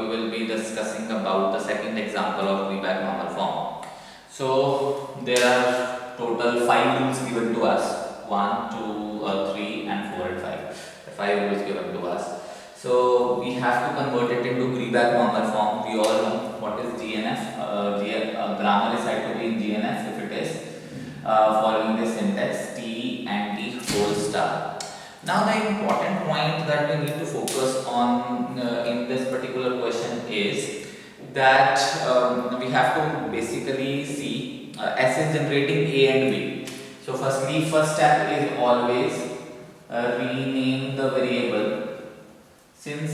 will be discussing about the second example of Greibach normal form. So there are total 5 rules given to us, 1, 2, 3 and 4 and 5. The 5 rules given to us. So we have to convert it into Greibach normal form. We all know what is GNF. Grammar is said to be in GNF if it is following the syntax T and T whole star. Now the important point that we need to focus on in this particular question is that we have to basically see S is generating A and B. So firstly, first step is always rename the variable. Since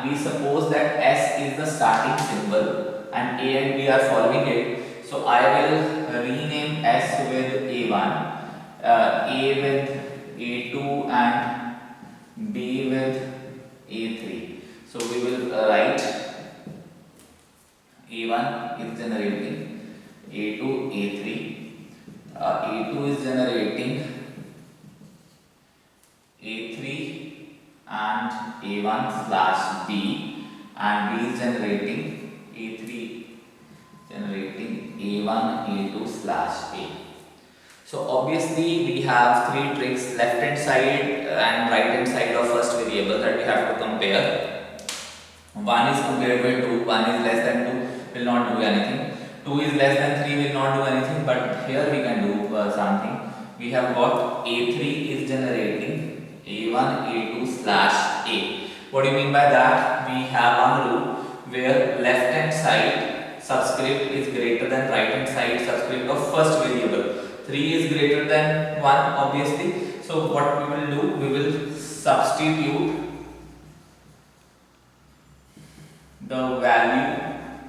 we suppose that S is the starting symbol and A and B are following it, so I will rename S with A1, A with A2 and B with A3. So we will write A1 is generating A2, A3, A2 is generating A3 and A1 slash B, and B is generating A3 generating A1, A2 slash A. So obviously we have 3 tricks, left hand side and right hand side of first variable that we have to compare. 1 is compared with 2, 1 is less than 2 will not do anything, 2 is less than 3 will not do anything, but here we can do something. We have got A3 is generating A1, A2 slash A. What do you mean by that? We have one rule where left hand side subscript is greater than right hand side subscript of first variable. 3 is greater than 1 obviously. So what we will do, we will substitute the value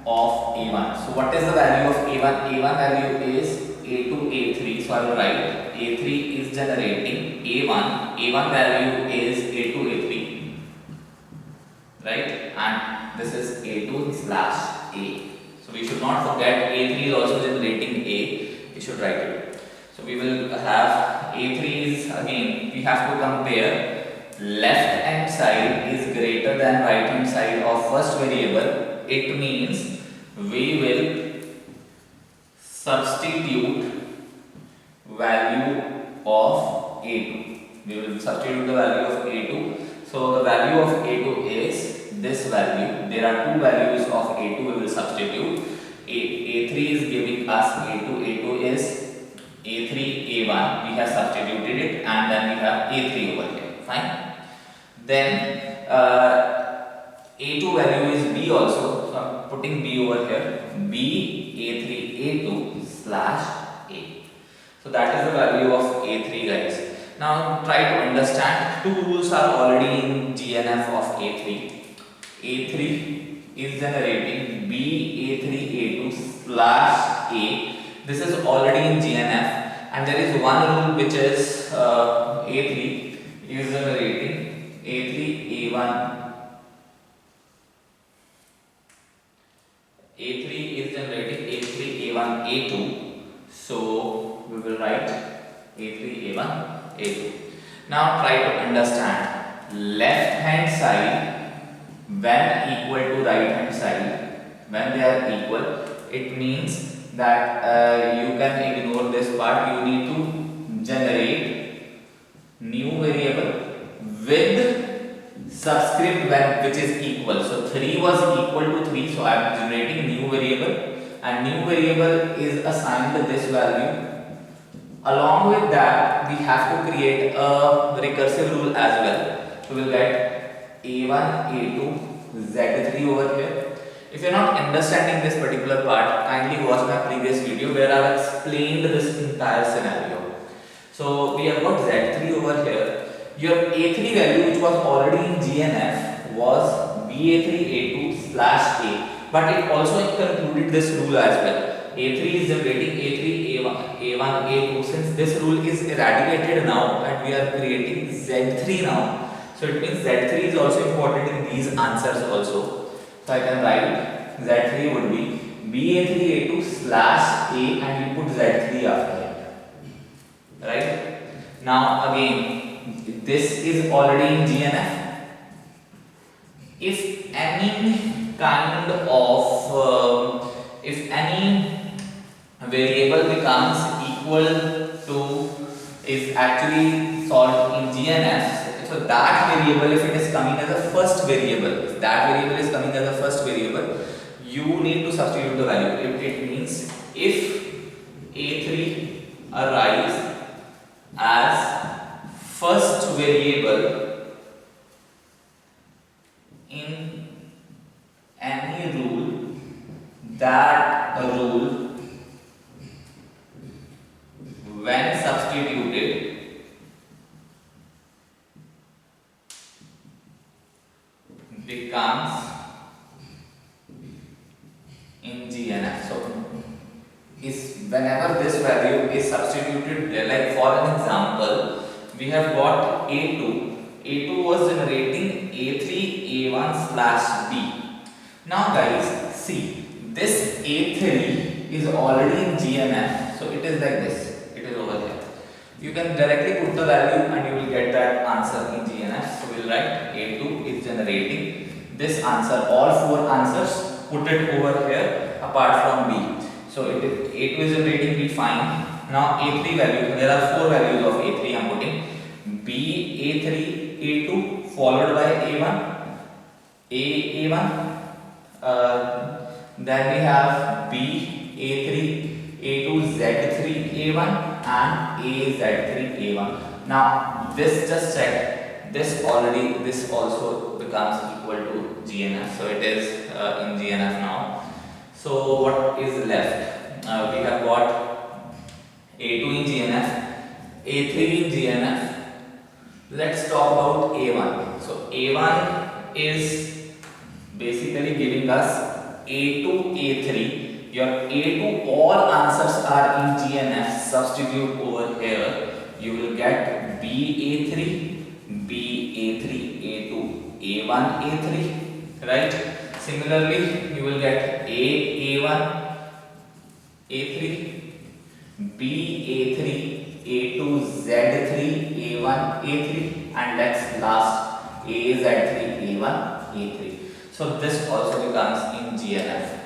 of A1. So what is the value of A1? A1 value is A2, A3. So I will write A3 is generating A1. A1 value is A2, A3. Right? And this is A2 slash A. So we should not forget A3 is also generating A. We should write it. So we will have A3 is, again we have to compare left hand side is greater than right hand side of first variable. It means we will substitute value of A2. We will substitute the value of A2. So the value of A2 is this value. There are 2 values of A2 we will substitute. A3 is giving us A2. A2 is A3, A1, we have substituted it, and then we have A3 over here, fine. Then A2 value is B also, so I am putting B over here, B, A3, A2 slash A. So that is the value of A3 guys. Now try to understand, 2 rules are already in GNF of A3. A3 is generating B, A3, A2 slash A. This is already in GNF, and there is one rule which is A3 is generating A3 A1. A3 is generating A3 A1 A2. So we will write A3 A1 A2. Now try to understand, left hand side when equal to right hand side, when they are equal, it means that you can ignore this part. You need to generate new variable with subscript when which is equal. So 3 was equal to 3, so I am generating new variable, and new variable is assigned this value. Along with that, we have to create a recursive rule as well. So we will get A1, A2, Z3 over here. If you are not understanding this particular part, kindly watch my previous video where I have explained this entire scenario. So we have got Z3 over here. Your A3 value, which was already in GNF, was BA3 A2 slash A, but it also included this rule as well. A3 is generating A3 A1 A2. Since this rule is eradicated now and we are creating Z3 now, so it means Z3 is also important in these answers also. So I can write Z3 would be BA3 A2 slash A, and we put Z3 after it. Right? Now again, this is already in GNF. If any kind of if any variable becomes equal to is actually solved in GNF. So that variable, if it is coming as a first variable, if that variable is coming as a first variable, you need to substitute the value. It means if A3 arise as first variable in any rule, that rule when substituted becomes in GNF. So is whenever this value is substituted, like for an example, we have got A2. A2 was generating A3 A1 slash B. Now guys, see, this A3 is already in GNF, so it is like this. It is over here. You can directly put the value and you will get that answer in GNF. So we'll write A2 is generating this answer. All four answers put it over here apart from B. So it is A2 is generating B, fine. Now A3 value, there are four values of A3 I am putting. B, A3, A2 followed by A1, A1. Then we have B, A3, A2, Z3, A1 and AZ3, A1. Now this just check, this also becomes equal to GNF. So it is in GNF now. So what is left? We have got A2 in GNF, A3 in GNF. Let's talk about A1. So A1 is basically giving us A2, A3. Your A2 all answers are in GNF. Substitute over here. You will get B, A3, B, A3, A2, A1, A3. Right? Similarly, you will get A1, A3, B, A3, A2, Z3, A1, A3, and let's last AZ3, A1, A3. So this also becomes in GNF.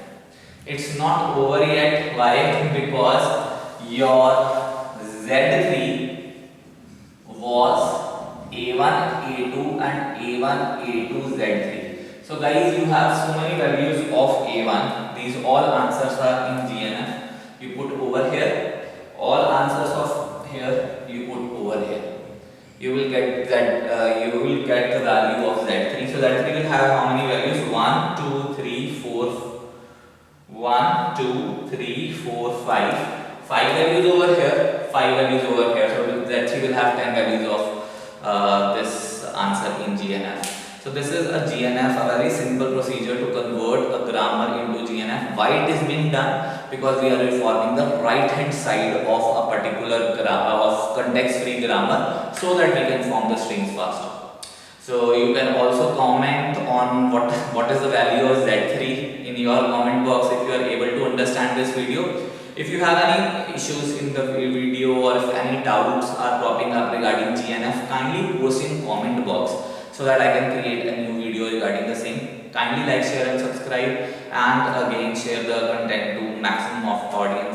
It's not over yet. Why? Because your Z3 was A1, A2 and A1, A2, Z3. So guys, you have so many values of A1. These all answers are in GNF. You put over here. All answers of here you put over here. You will get that. You will get the value of Z3. So Z3 will have how many values? 1, 2, 3, 4. 1, 2, 3, 4, 5. 5 values over here. 5 values over here. So Z3 will have 10 values of this answer in GNF. So this is a GNF, a very simple procedure to convert a grammar into GNF. Why it is being done? Because we are reforming the right hand side of a particular grammar, of context-free grammar, so that we can form the strings faster. So you can also comment on what is the value of Z3 in your comment box if you are able to understand this video. If you have any issues in the video or if any doubts are popping up regarding GNF, kindly post in comment box, so that I can create a new video regarding the same. Kindly like, share and subscribe, and again share the content to maximum of audience.